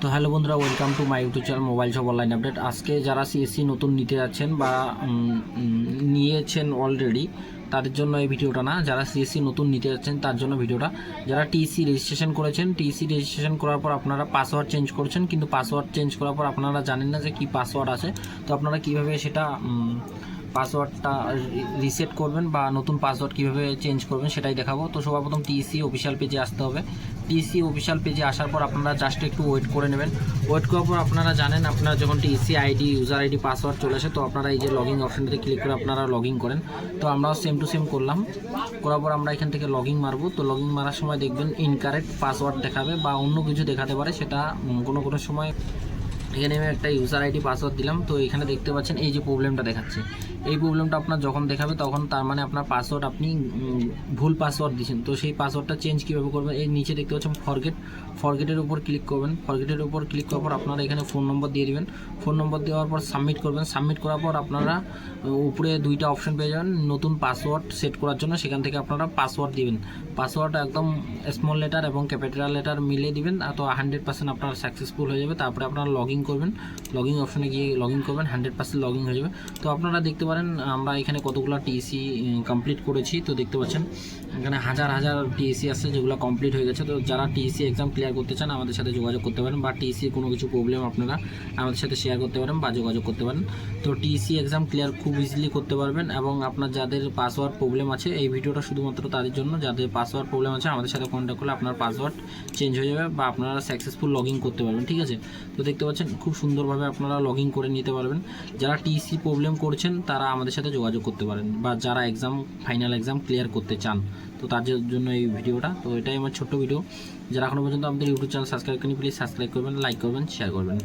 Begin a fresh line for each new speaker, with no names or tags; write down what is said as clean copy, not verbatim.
তো হ্যালো বন্ধুরা, welcome to my YouTube channel mobile shop online update. আজকে যারা সিএসসি নতুন নিতে যাচ্ছেন বা নিয়েছেন অলরেডি, তাদের জন্য এই ভিডিওটা না। যারা সিএসসি নতুন নিতে যাচ্ছেন তার জন্য ভিডিওটা। যারা টিসি রেজিস্ট্রেশন করেছেন, টিসি রেজিস্ট্রেশন করার পর আপনারা পাসওয়ার্ড চেঞ্জ করছেন, কিন্তু পাসওয়ার্ড চেঞ্জ করার পর আপনারা জানেন না যে কী পাসওয়ার্ড আছে। তো আপনারা কীভাবে সেটা পাসওয়ার্ডটা রিসেট করবেন বা নতুন পাসওয়ার্ড কীভাবে চেঞ্জ করবেন সেটাই দেখাবো। তো সবার প্রথম টিসি অফিসিয়াল পেজে আসতে হবে। টিসি অফিসিয়াল পেজে আসার পর আপনারা জাস্ট একটু ওয়েট করে নেবেন। ওয়েট করার পর আপনারা জানেন, আপনারা যখন TC ID, user ID, password চলে আসে, তো আপনারা এই যে লগ ইন অপশানটাতে ক্লিক করে আপনারা লগ ইন করেন। তো আমরাও সেম টু সেম করলাম। করার পর আমরা এখান থেকে লগ ইন মারবো। তো লগ ইন মারার সময় দেখবেন ইনকারেক্ট পাসওয়ার্ড দেখাবে বা অন্য কিছু দেখাতে পারে। সেটা কোনো সময় এখানে আমি একটা ইউজার আইডি পাসওয়ার্ড দিলাম। তো এখানে দেখতে পাচ্ছেন এই যে প্রবলেমটা দেখাচ্ছে, এই প্রবলেমটা আপনার যখন দেখাবে তখন তার মানে আপনার পাসওয়ার্ড, আপনি ভুল পাসওয়ার্ড দিয়েছেন। তো সেই পাসওয়ার্ডটা চেঞ্জ কীভাবে করবেন, এই নিচে দেখতে পাচ্ছেন ফরগেটের উপর ক্লিক করবেন। ফরগেটের উপর ক্লিক করার পর আপনারা এখানে ফোন নম্বর দিয়ে দেবেন। ফোন নম্বর দেওয়ার পর সাবমিট করবেন। সাবমিট করার পর আপনারা উপরে দুইটা অপশন পেয়ে যাবেন নতুন পাসওয়ার্ড সেট করার জন্য। সেখান থেকে আপনারা পাসওয়ার্ড দিবেন। পাসওয়ার্ড একদম স্মল লেটার এবং ক্যাপিটাল লেটার মিলিয়ে দিবেন। তো 100% আপনার সাকসেসফুল হয়ে যাবে। তারপরে আপনারা লগ ইন করবেন। লগ ইন অপশনে গিয়ে লগ ইন করবেন, 100% লগ ইন হয়ে যাবে। তো আপনারা দেখতে পারেন আমরা এখানে কতগুলো টিএসি কমপ্লিট করেছি। তো দেখতে পাচ্ছেন এখানে হাজার হাজার টিএসি আছে যেগুলো কমপ্লিট হয়ে গেছে। তো যারা টিএসি এক্সাম ক্লিয়ার করতে চান আমাদের সাথে যোগাযোগ করতে পারেন, বা টিএসি কোনো কিছু প্রবলেম আপনারা আমাদের সাথে শেয়ার করতে পারেন বা যোগাযোগ করতে পারেন। তো টিএসি এক্সাম ক্লিয়ার খুব ইজিলি করতে পারবেন। এবং আপনার যাদের পাসওয়ার্ড প্রবলেম আছে, এই ভিডিওটা শুধুমাত্র তাদের জন্য। যাদের পাসওয়ার্ড প্রবলেম আছে আমাদের সাথে কন্ট্যাক্ট করলে আপনার পাসওয়ার্ড চেঞ্জ হয়ে যাবে বা আপনারা সাকসেসফুল লগ ইন করতে পারবেন। ঠিক আছে, তো দেখতে পাচ্ছেন খুব সুন্দরভাবে আপনারা লগ ইন করে নিতে পারবেন। যারা টিসি প্রবলেম করছেন তারা আমাদের সাথে যোগাযোগ করতে পারেন, বা যারা ফাইনাল এক্সাম ক্লিয়ার করতে চান, তো তার জন্য এই ভিডিওটা। তো এটাই আমার ছোট্ট ভিডিও। যারা এখনও পর্যন্ত আমাদের ইউটিউব চ্যানেল সাবস্ক্রাইব করেনি, প্লিজ সাবস্ক্রাইব করবেন, লাইক করবেন, শেয়ার করবেন।